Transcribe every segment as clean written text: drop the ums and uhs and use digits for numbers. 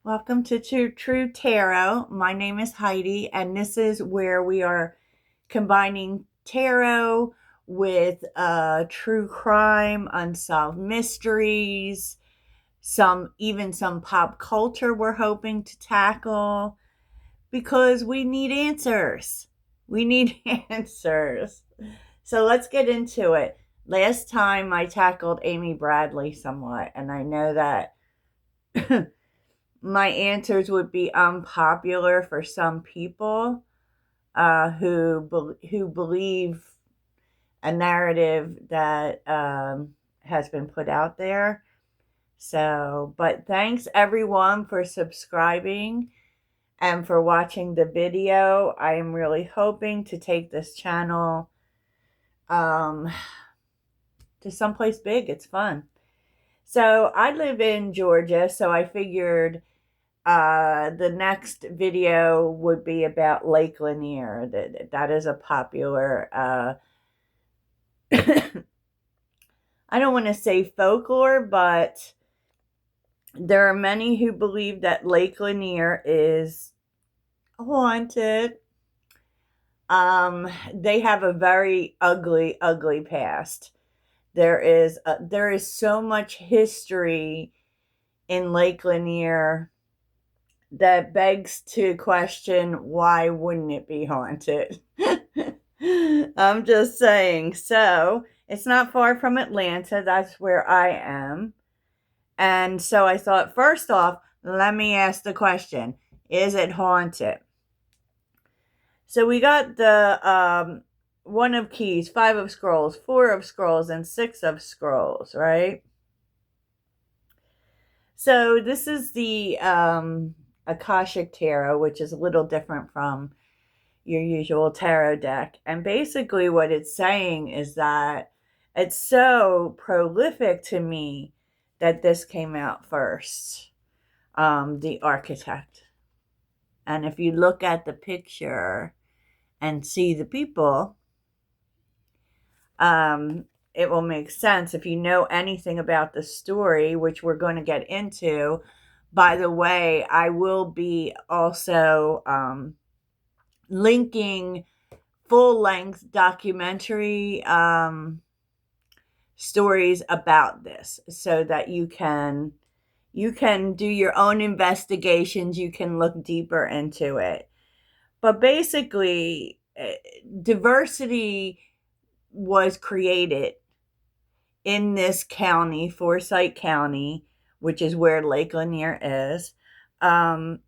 Welcome to True Tarot. My name is Heidi, and this is where we are combining tarot with true crime, unsolved mysteries, some pop culture we're hoping to tackle because we need answers. We need answers. So let's get into it. Last time I tackled Amy Bradley somewhat, and I know that my answers would be unpopular for some people who believe a narrative that has been put out there. So, but thanks everyone for subscribing and for watching the video. I am really hoping to take this channel um, to someplace big. It's fun. So I live in Georgia, so I figured the next video would be about Lake Lanier. That is a popular, I don't want to say folklore, but there are many who believe that Lake Lanier is haunted. They have a very ugly, ugly past. There is so much history in Lake Lanier that begs to question, why wouldn't it be haunted? I'm just saying. So it's not far from Atlanta. That's where I am. And so I thought, first off, let me ask the question, is it haunted? So we got the one of keys, five of scrolls, four of scrolls, and six of scrolls, right? So this is the Akashic Tarot, which is a little different from your usual tarot deck. And basically what it's saying is that it's so prolific to me that this came out first, the architect. And if you look at the picture and see the people, it will make sense if you know anything about the story, which we're going to get into. By the way, I will be also linking full-length documentary stories about this so that you can do your own investigations. You can look deeper into it. But basically, diversity was created in this county, Forsyth County, which is where Lake Lanier is. But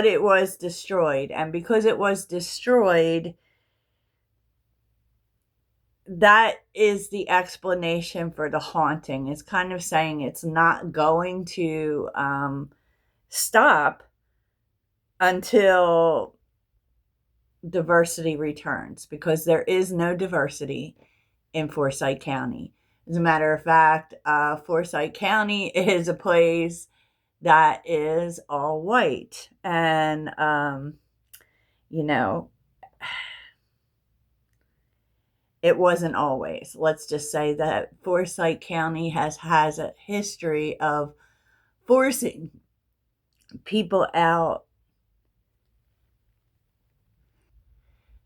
it was destroyed. And because it was destroyed, that is the explanation for the haunting. It's kind of saying it's not going to stop until diversity returns, because there is no diversity in Forsyth County. As a matter of fact, Forsyth County is a place that is all white. And, you know, it wasn't always. Let's just say that Forsyth County has a history of forcing people out.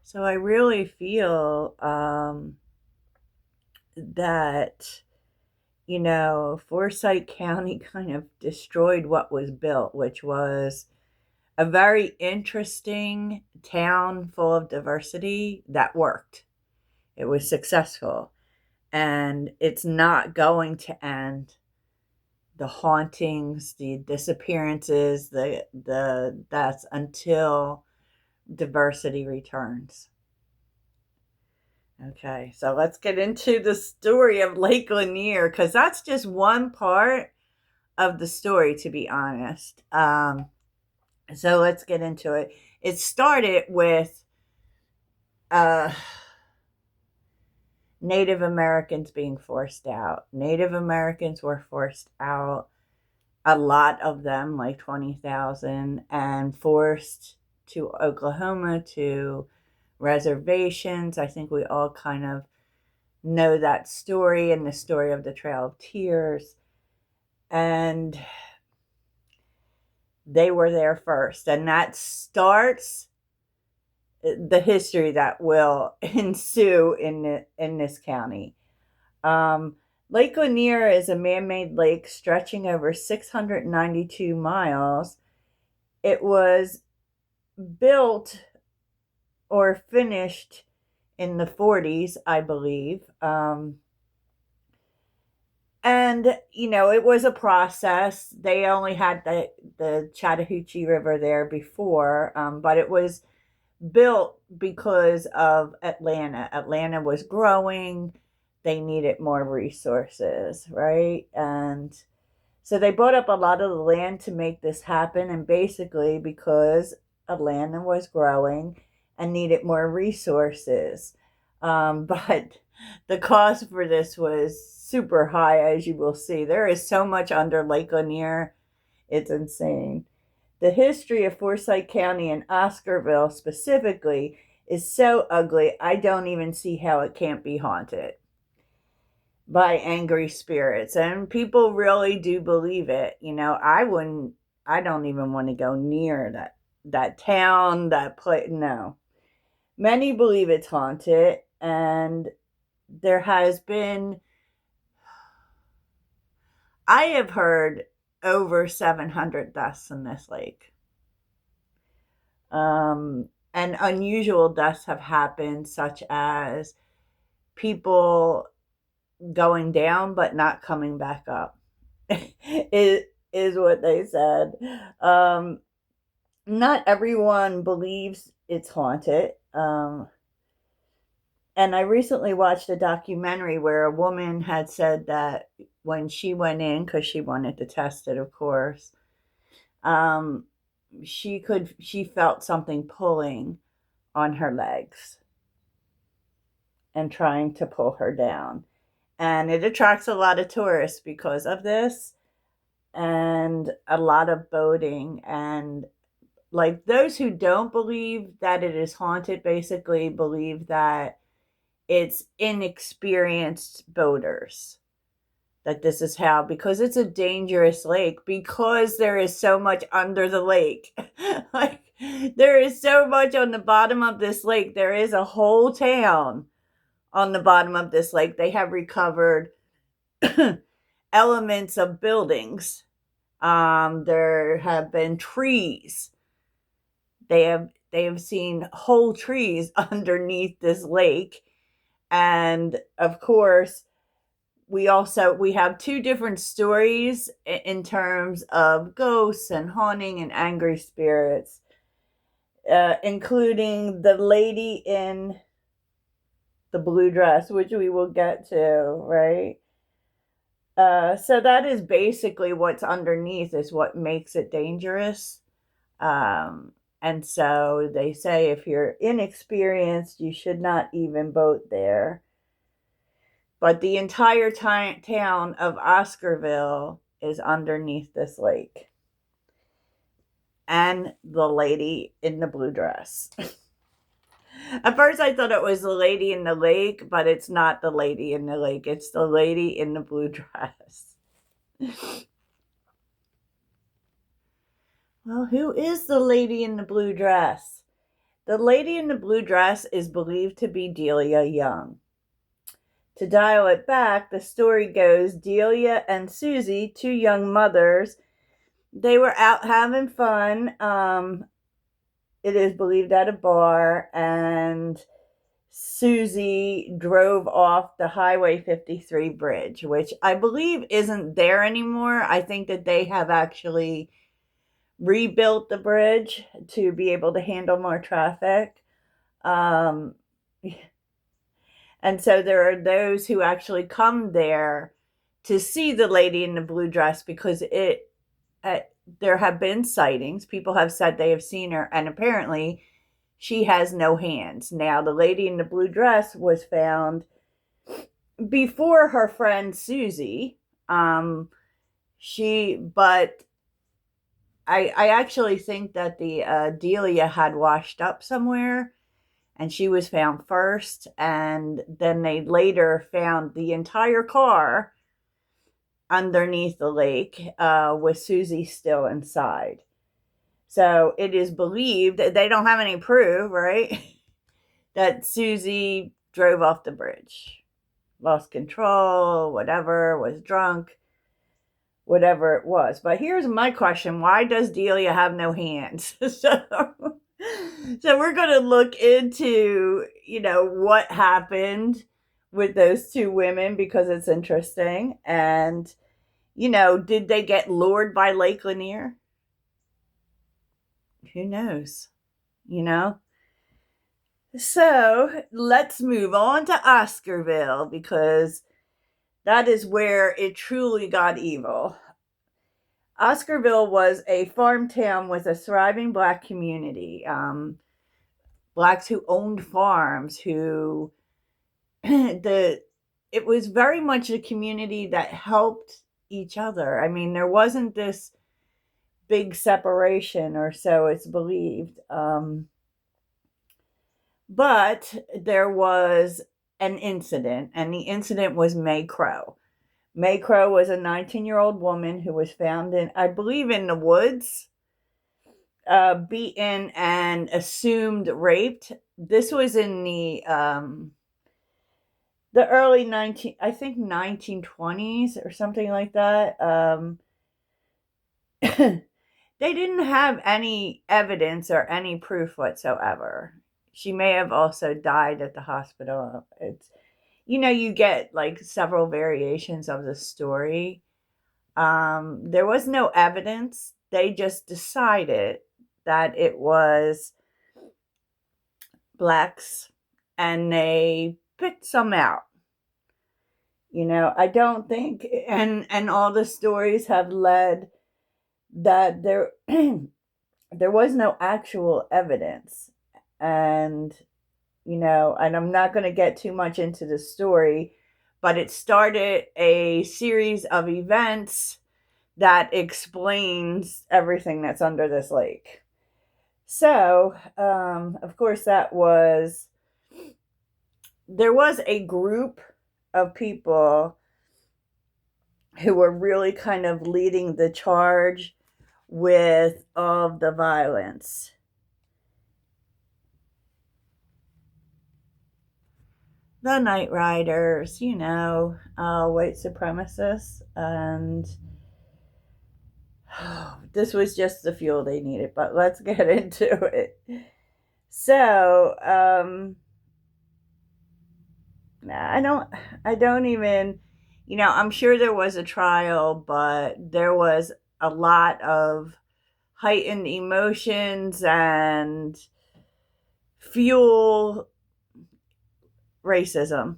So I really feel that, Forsyth County kind of destroyed what was built, which was a very interesting town full of diversity that worked. It was successful, and it's not going to end. The hauntings, the disappearances, the deaths, until diversity returns. Okay, so let's get into the story of Lake Lanier, because that's just one part of the story, to be honest. So let's get into it. It started with Native Americans being forced out. Native Americans were forced out, a lot of them, like 20,000, and forced to Oklahoma, to reservations. I think we all kind of know that story, and the story of the Trail of Tears. And They were there first, and that starts the history that will ensue in this county. Um, Lake Lanier is a man-made lake stretching over 692 miles. It was built or finished in the 40s, I believe. And it was a process. They only had the Chattahoochee River there before, but it was built because of Atlanta. Atlanta was growing. They needed more resources, right? And so they bought up a lot of the land to make this happen. And basically, because Atlanta was growing and needed more resources. But the cost for this was super high, as you will see. There is so much under Lake Lanier, it's insane. The history of Forsyth County and Oscarville specifically is so ugly, I don't even see how it can't be haunted by angry spirits. And people really do believe it. I don't even want to go near that town, that place. No. Many believe it's haunted, and there has been, I have heard, over 700 deaths in this lake. And unusual deaths have happened, such as people going down but not coming back up. Is what they said. Not everyone believes it's haunted. And I recently watched a documentary where a woman had said that when she went in, because she wanted to test it, of course, um, she felt something pulling on her legs and trying to pull her down. And it attracts a lot of tourists because of this, and a lot of boating. And like, those who don't believe that it is haunted basically believe that it's inexperienced boaters, that this is how, because it's a dangerous lake, because there is so much under the lake. Like, there is so much on the bottom of this lake. There is a whole town on the bottom of this lake. They have recovered elements of buildings. There have been trees. They have seen whole trees underneath this lake. And of course, we have two different stories in terms of ghosts and haunting and angry spirits, including the lady in the blue dress, which we will get to, right? So that is basically what's underneath, is what makes it dangerous. And so they say if you're inexperienced, you should not even boat there. But the entire town of Oscarville is underneath this lake. And the lady in the blue dress. At first I thought it was the lady in the lake, but it's not the lady in the lake. It's the lady in the blue dress. Well, who is the lady in the blue dress? The lady in the blue dress is believed to be Delia Young. To dial it back, the story goes Delia and Susie, two young mothers, they were out having fun. It is believed at a bar, and Susie drove off the Highway 53 bridge, which I believe isn't there anymore. I think that they have actually rebuilt the bridge to be able to handle more traffic. And so there are those who actually come there to see the lady in the blue dress, because there have been sightings. People have said they have seen her, and apparently she has no hands. Now, the lady in the blue dress was found before her friend Susie. But I actually think that the Delia had washed up somewhere, and she was found first, and then they later found the entire car underneath the lake, with Susie still inside. So it is believed, they don't have any proof, right? That Susie drove off the bridge, lost control, whatever, was drunk, whatever it was. But here's my question: why does Delia have no hands? So we're going to look into, what happened with those two women because it's interesting. And, did they get lured by Lake Lanier? Who knows? You know? So let's move on to Oscarville because that is where it truly got evil. Oscarville was a farm town with a thriving Black community. Blacks who owned farms, who it was very much a community that helped each other. I mean, there wasn't this big separation, or so it's believed. But there was an incident, and the incident was May Crow. May Crow was a 19-year-old woman who was found in, I believe, in the woods, beaten and assumed raped. This was in the early 1920s or something like that. They didn't have any evidence or any proof whatsoever. She may have also died at the hospital. It's, you get like several variations of the story. There was no evidence. They just decided that it was blacks and they picked some out. I don't think, and all the stories have led that there there was no actual evidence. And and I'm not going to get too much into the story, but it started a series of events that explains everything that's under this lake. So, of course, there was a group of people who were really kind of leading the charge with all of the violence. The Night Riders, white supremacists, and this was just the fuel they needed, but let's get into it. So, I don't even, I'm sure there was a trial, but there was a lot of heightened emotions and fuel racism,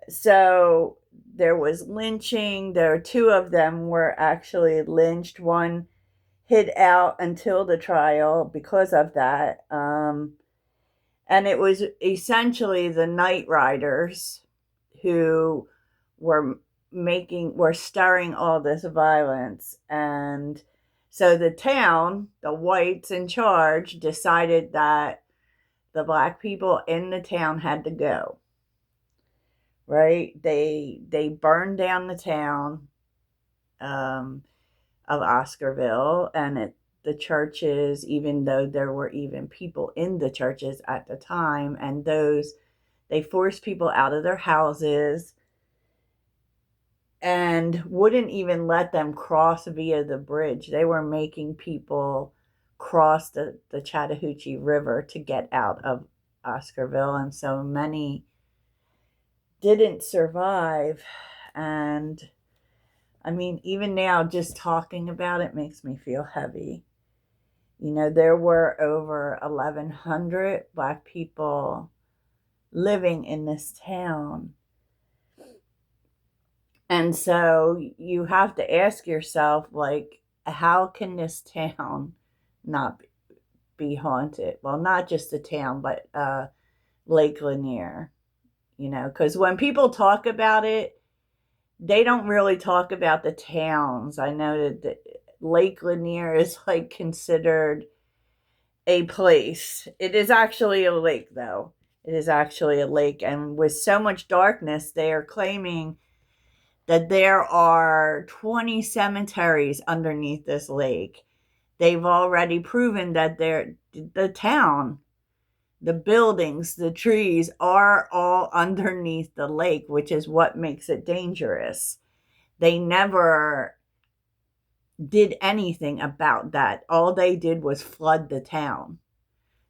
So there was lynching. Two of them were actually lynched. One hid out until the trial because of that. And it was essentially the Night Riders who were stirring all this violence. And so the town, the whites in charge, decided that the Black people in the town had to go. Right? They burned down the town of Oscarville, and the churches, even though there were even people in the churches at the time, and they forced people out of their houses and wouldn't even let them cross via the bridge. They were making people cross the Chattahoochee River to get out of Oscarville, and so many didn't survive. And I mean, even now, just talking about it makes me feel heavy. There were over 1,100 Black people living in this town. And so you have to ask yourself, like, how can this town not be haunted? Well, not just the town, but Lake Lanier, because when people talk about it, they don't really talk about the towns. I know that Lake Lanier is like considered a place. It is actually a lake, though. It is actually a lake. And with so much darkness, they are claiming that there are 20 cemeteries underneath this lake they've already proven that the town, the buildings, the trees are all underneath the lake, which is what makes it dangerous. They never did anything about that. All they did was flood the town.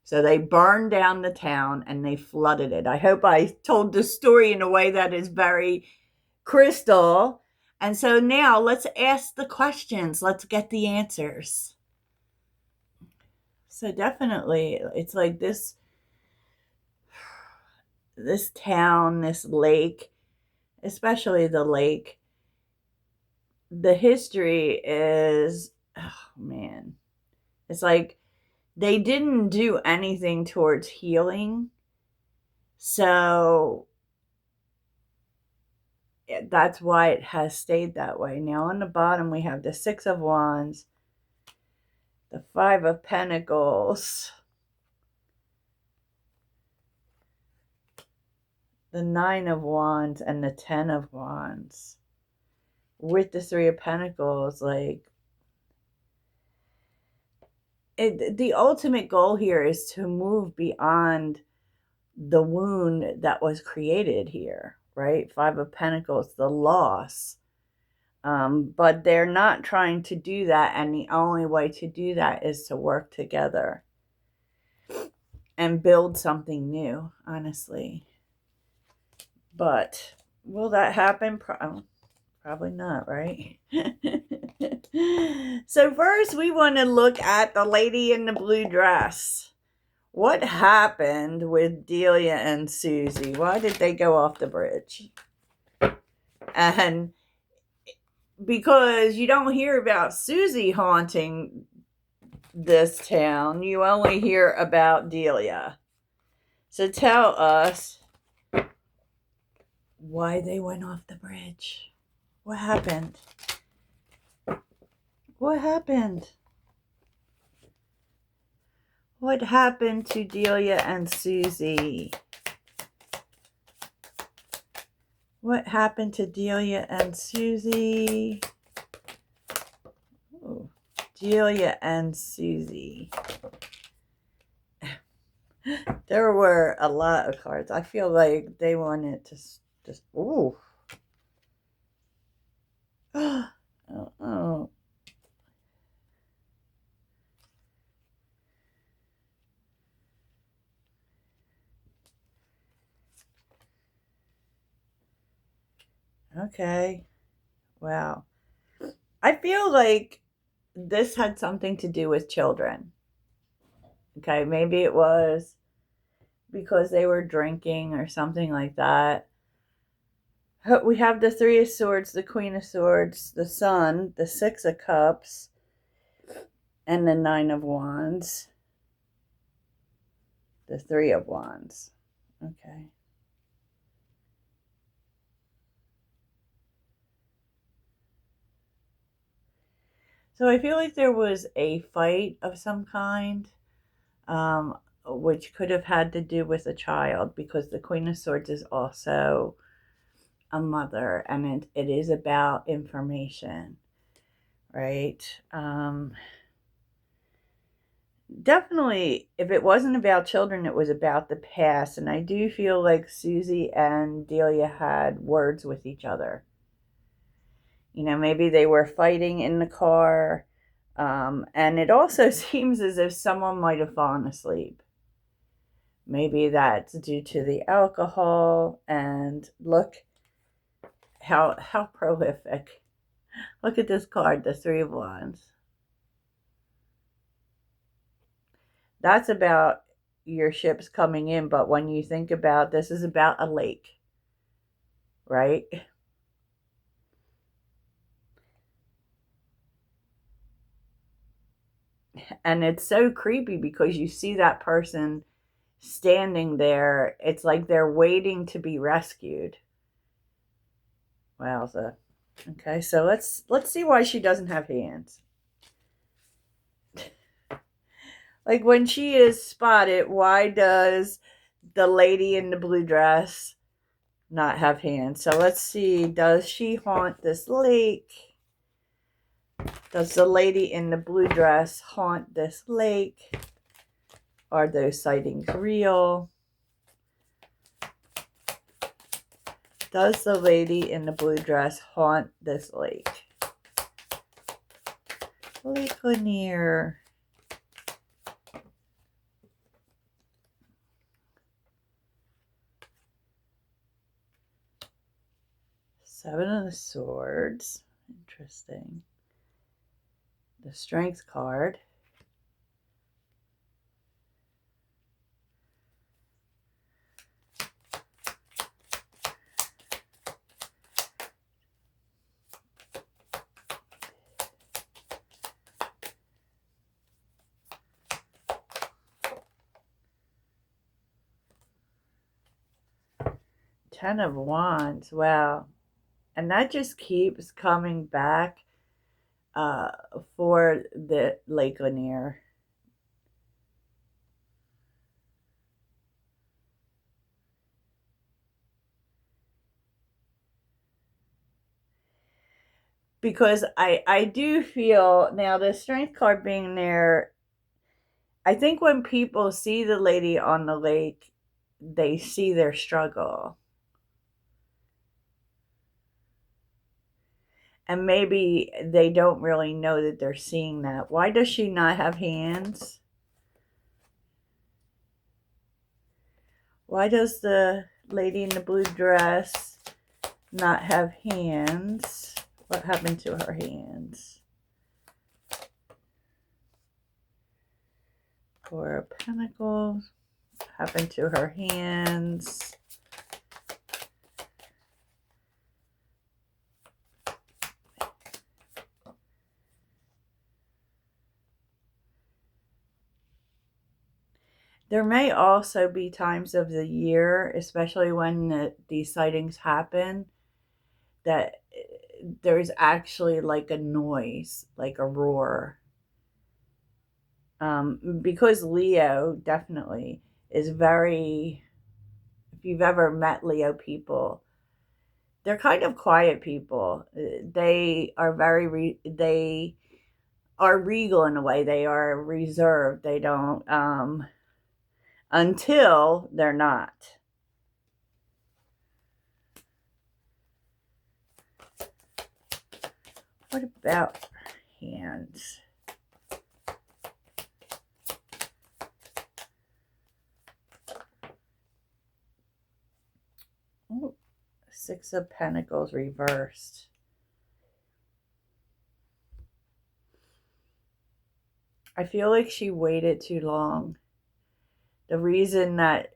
So they burned down the town and they flooded it. I hope I told the story in a way that is very crystal. And so now let's ask the questions. Let's get the answers. So definitely it's like this town, this lake, especially the lake. The history is, oh man, it's like they didn't do anything towards healing. So that's why it has stayed that way. Now on the bottom we have the Six of Wands, the Five of Pentacles, the Nine of Wands, and the Ten of Wands. With the Three of Pentacles, like the ultimate goal here is to move beyond the wound that was created here, right? Five of Pentacles, the loss. But they're not trying to do that, and the only way to do that is to work together and build something new, honestly. But will that happen? Probably not, right? So first we want to look at the lady in the blue dress. What happened with Delia and Susie? Why did they go off the bridge? And because you don't hear about Susie haunting this town, you only hear about Delia. So tell us why they went off the bridge. What happened? What happened? What happened to Delia and Susie? What happened to Delia and Susie? Oh, Delia and Susie. There were a lot of cards. I feel like they wanted to just, ooh. Oh. Okay. Wow. I feel like this had something to do with children. Okay, maybe it was because they were drinking or something like that. We have the Three of Swords, the Queen of Swords, the Sun, the Six of Cups, and the Nine of Wands. The Three of Wands. Okay. So I feel like there was a fight of some kind, which could have had to do with a child, because the Queen of Swords is also a mother, and it is about information, right? Definitely, if it wasn't about children, it was about the past. And I do feel like Susie and Delia had words with each other. You know, maybe they were fighting in the car. And it also seems as if someone might have fallen asleep. Maybe that's due to the alcohol. And look how prolific. Look at this card, the Three of Wands. That's about your ships coming in, but when you think about this is about a lake, right? And it's so creepy because you see that person standing there. It's like they're waiting to be rescued. Wowza. Okay, so let's see why she doesn't have hands. Like when she is spotted, why does the lady in the blue dress not have hands? So let's see, does she haunt this lake? Does the lady in the blue dress haunt this lake? Are those sightings real? Does the lady in the blue dress haunt this lake? Lake Lanier. Seven of Swords. Interesting. The Strength card. Ten of Wands. Wow. And that just keeps coming back for the Lake Lanier. Because I do feel, now the Strength card being there, I think when people see the lady on the lake, they see their struggle. And maybe they don't really know that they're seeing that. Why does she not have hands? Why does the lady in the blue dress not have hands? What happened to her hands? Four of Pentacles. What happened to her hands? There may also be times of the year, especially when these sightings happen, that there's actually like a noise, like a roar. Because Leo definitely is very, if you've ever met Leo people, they're kind of quiet people. They are they are regal in a way. They are reserved. They don't, until they're not. What about hands? Oh, Six of Pentacles reversed. I feel like she waited too long. The reason that,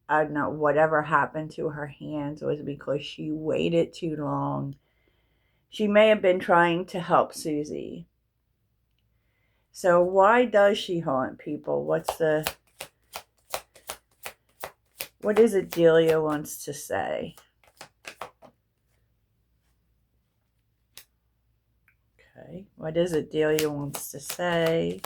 I don't know, whatever happened to her hands was because she waited too long. She may have been trying to help Susie. So why does she haunt people? What is it Delia wants to say? Okay, what is it Delia wants to say?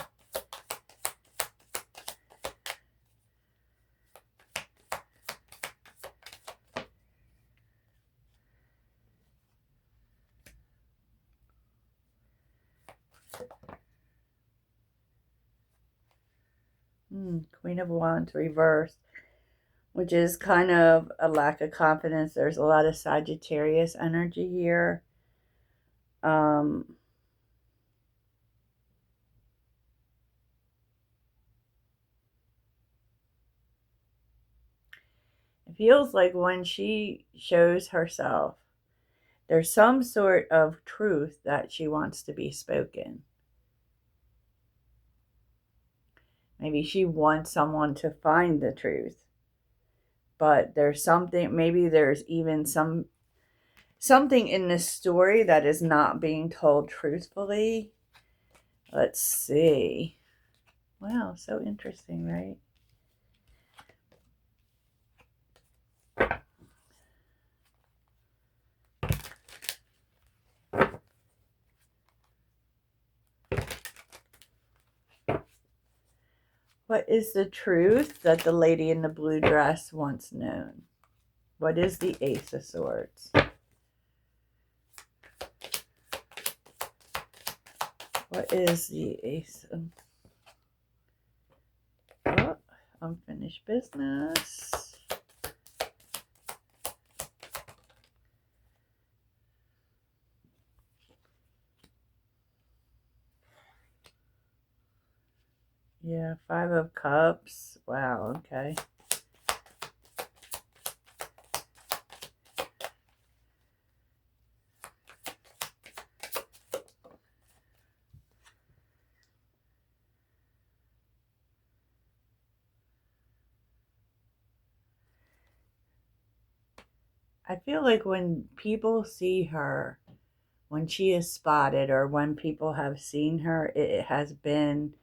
Queen of Wands reversed, which is kind of a lack of confidence. There's a lot of Sagittarius energy here. It feels like when she shows herself, there's some sort of truth that she wants to be spoken. Maybe she wants someone to find the truth. But there's something, maybe there's even something in this story that is not being told truthfully. Let's see. Wow, so interesting, right? What is the truth that the lady in the blue dress wants known? What is the Ace of Swords? What is the Ace of... Oh, unfinished business. Yeah, Five of Cups. Wow, okay. I feel like when people see her, when she is spotted, or when people have seen her, it has been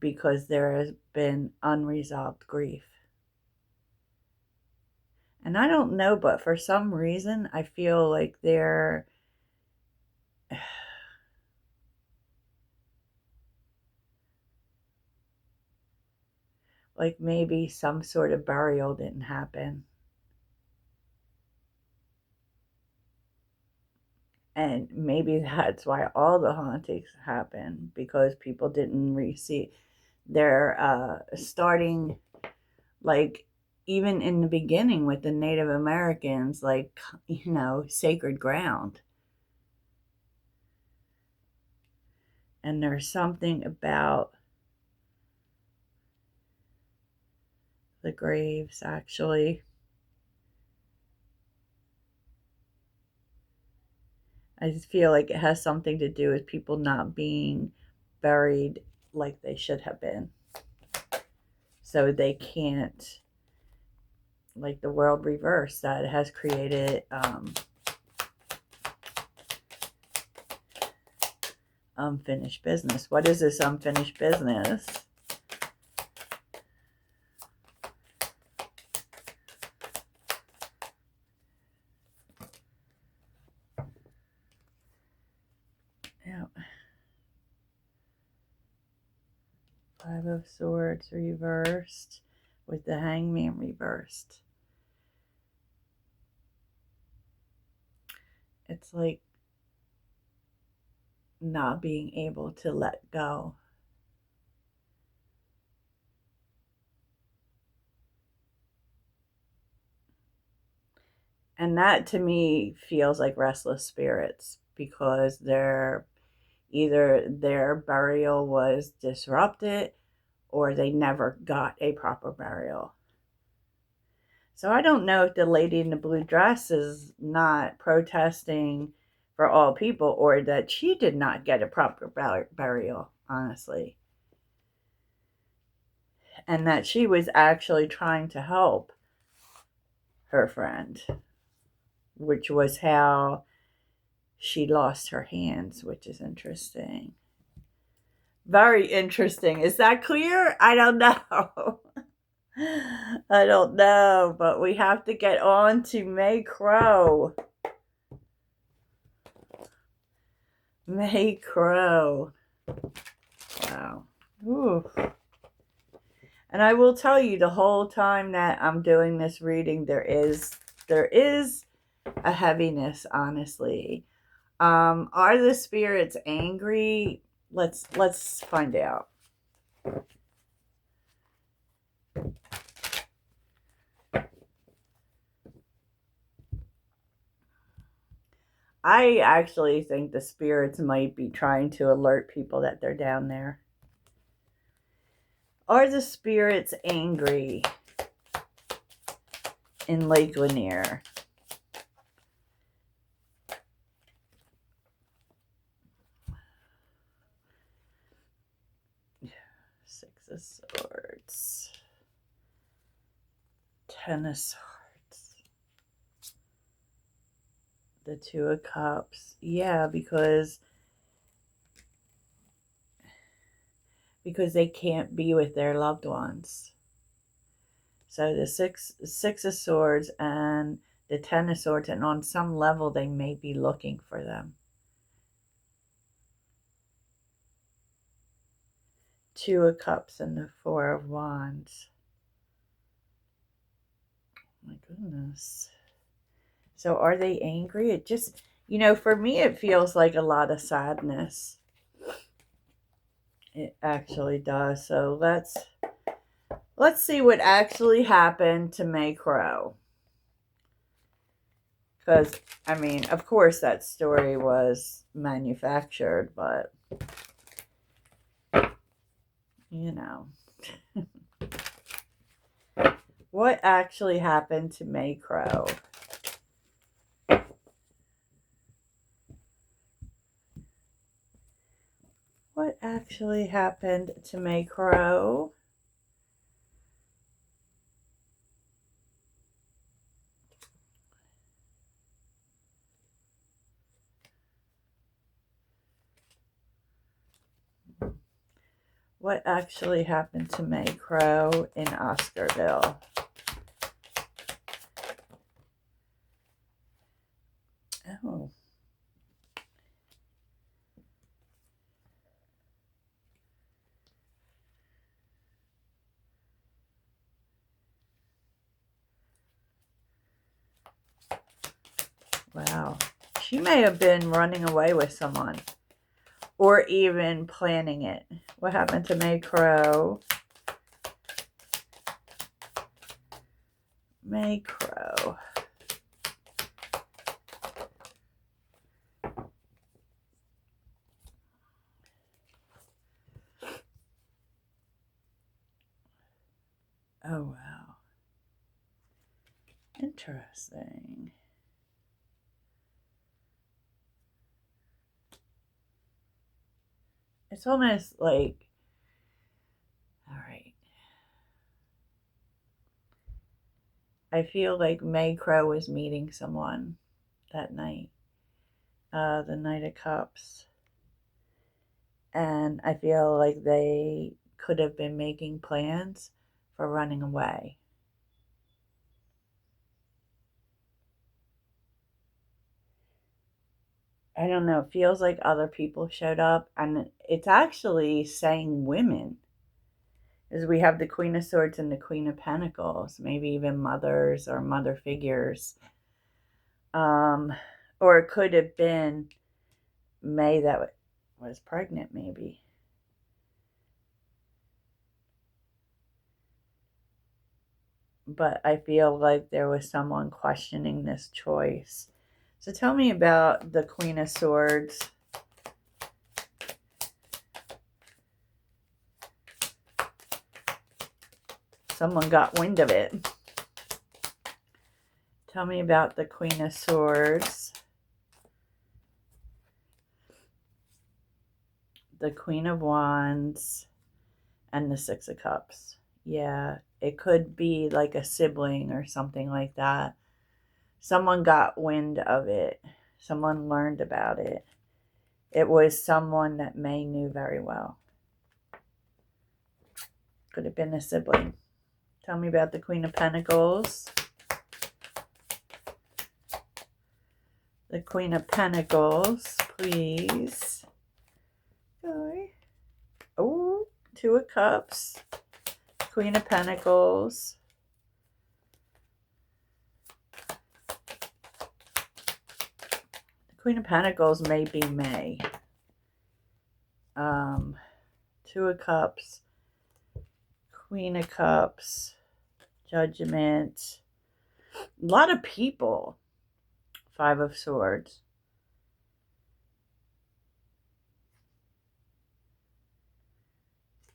because there has been unresolved grief. And I don't know, but for some reason, I feel like they're like maybe some sort of burial didn't happen. And maybe that's why all the hauntings happen, because people didn't receive. They're starting, like, even in the beginning with the Native Americans, like, sacred ground. And there's something about the graves, actually. I just feel like it has something to do with people not being buried like they should have been. So they can't, like the world reverse that has created unfinished business. What is this unfinished business? Yeah. Five of Swords reversed with the Hangman reversed. It's like not being able to let go. And that to me feels like restless spirits, because either their burial was disrupted or they never got a proper burial. So I don't know if the lady in the blue dress is not protesting for all people, or that she did not get a proper burial, honestly. And that she was actually trying to help her friend, which was how she lost her hands, which is interesting. Very interesting. Is that clear? I don't know. I don't know, but we have to get on to May Crow. May Crow. Wow. Ooh. And I will tell you, the whole time that I'm doing this reading, there is a heaviness, honestly. Are the spirits angry? Let's find out. I actually think the spirits might be trying to alert people that they're down there. Are the spirits angry in Lake Lanier? Six of Swords. Ten of Swords. The Two of Cups. Yeah, because they can't be with their loved ones. So the six of Swords and the Ten of Swords, and on some level they may be looking for them. Two of Cups and the Four of Wands. Oh my goodness. So are they angry? It just, for me, it feels like a lot of sadness. It actually does. So let's see what actually happened to May Crow. Because, I mean, of course that story was manufactured, but, you know. What actually happened to May Crow? What actually happened to May Crow? What actually happened to May Crow in Oscarville? Oh. Wow. She may have been running away with someone. Or even planning it. What happened to May Crow? May Crow. Oh, wow. Interesting. It's almost like, all right. I feel like May Crow was meeting someone that night. The Knight of Cups. And I feel like they could have been making plans for running away. I don't know. It feels like other people showed up, and it's actually saying women. As we have the Queen of Swords and the Queen of Pentacles, maybe even mothers or mother figures. Or it could have been May that was pregnant, maybe. But I feel like there was someone questioning this choice. So tell me about the Queen of Swords. Someone got wind of it. Tell me about the Queen of Swords. The Queen of Wands. And the Six of Cups. Yeah, it could be like a sibling or something like that. Someone got wind of it. Someone learned about it. It was someone that May knew very well. Could have been a sibling. Tell me about the Queen of Pentacles. The Queen of Pentacles, please. Okay. Oh, Two of Cups. Queen of Pentacles. The Queen of Pentacles may be May. Two of Cups. Queen of Cups. Judgment. A lot of people. Five of Swords.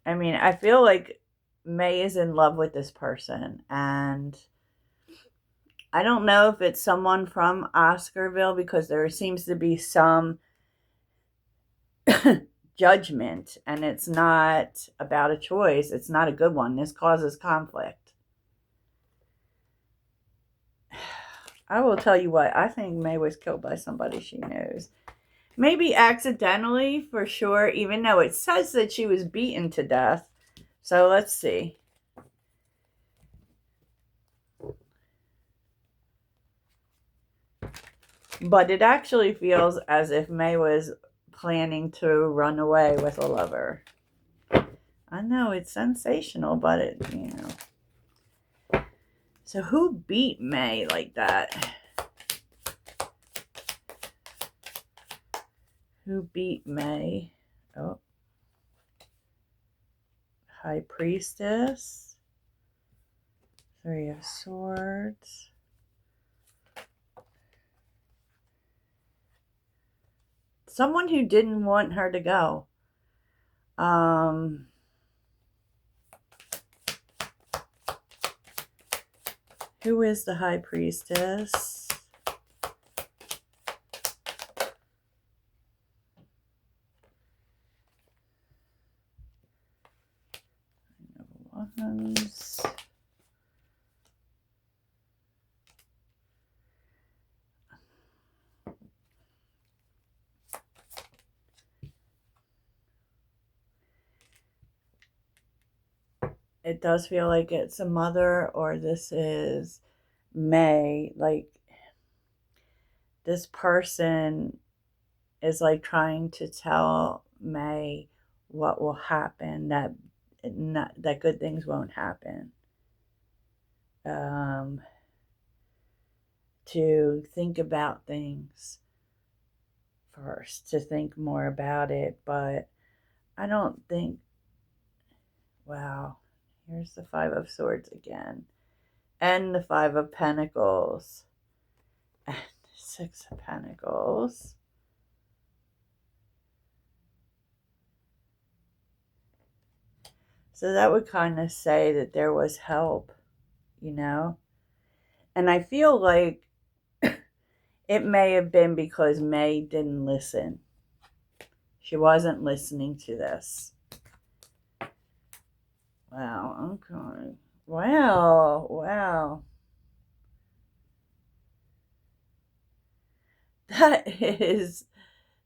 I mean, I feel like May is in love with this person, and I don't know if it's someone from Oscarville, because there seems to be some judgment, and it's not about a choice. It's not a good one. This causes conflict. I will tell you what, I think May was killed by somebody she knows. Maybe accidentally, for sure, even though it says that she was beaten to death. So let's see. But it actually feels as if May was planning to run away with a lover. I know, it's sensational, but it, you know. So who beat May like that? Who beat May? Oh. High Priestess, Three of Swords, someone who didn't want her to go. Who is the High Priestess? Wands. It does feel like it's a mother, or this is May. Like, this person is like trying to tell May what will happen, that good things won't happen. To think about things first, to think more about it, but I don't think, wow, here's the Five of Swords again, and the Five of Pentacles, and Six of Pentacles. So that would kind of say that there was help, you know? And I feel like it may have been because May didn't listen. She wasn't listening to this. Wow, okay. Wow.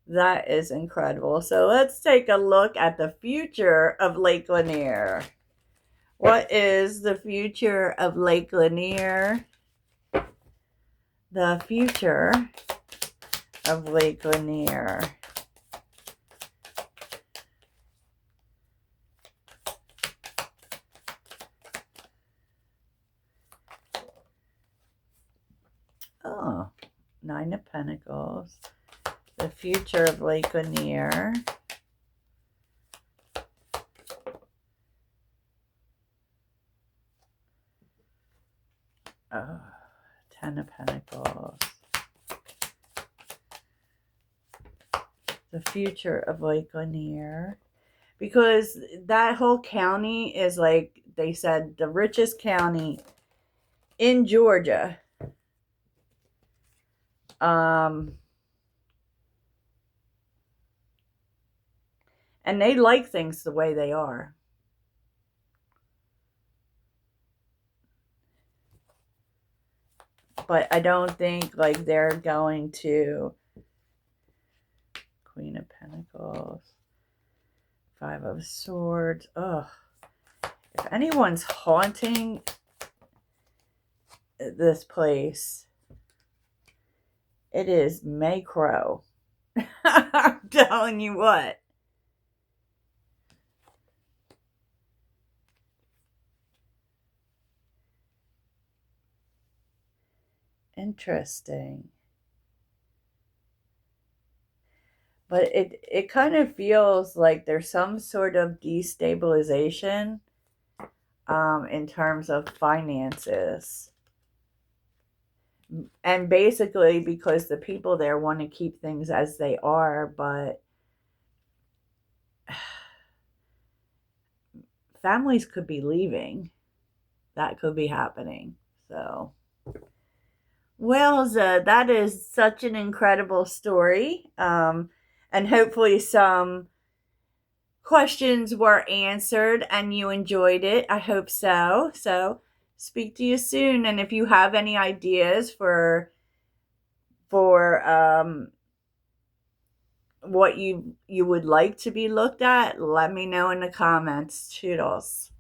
That is incredible. So let's take a look at the future of Lake Lanier. What is the future of Lake Lanier? The future of Lake Lanier. Oh, Nine of Pentacles. The future of Lake Lanier. Oh, Ten of Pentacles. The future of Lake Lanier. Because that whole county is, like they said, the richest county in Georgia. And they like things the way they are. But I don't think like they're going to. Queen of Pentacles, Five of Swords. Ugh. If anyone's haunting this place, it is May Crow. I'm telling you what. Interesting. But it kind of feels like there's some sort of destabilization in terms of finances. And basically because the people there want to keep things as they are, but families could be leaving. That could be happening. So, well, that is such an incredible story. And hopefully some questions were answered and you enjoyed it. I hope so. So, speak to you soon. And if you have any ideas for what you would like to be looked at, let me know in the comments. Toodles.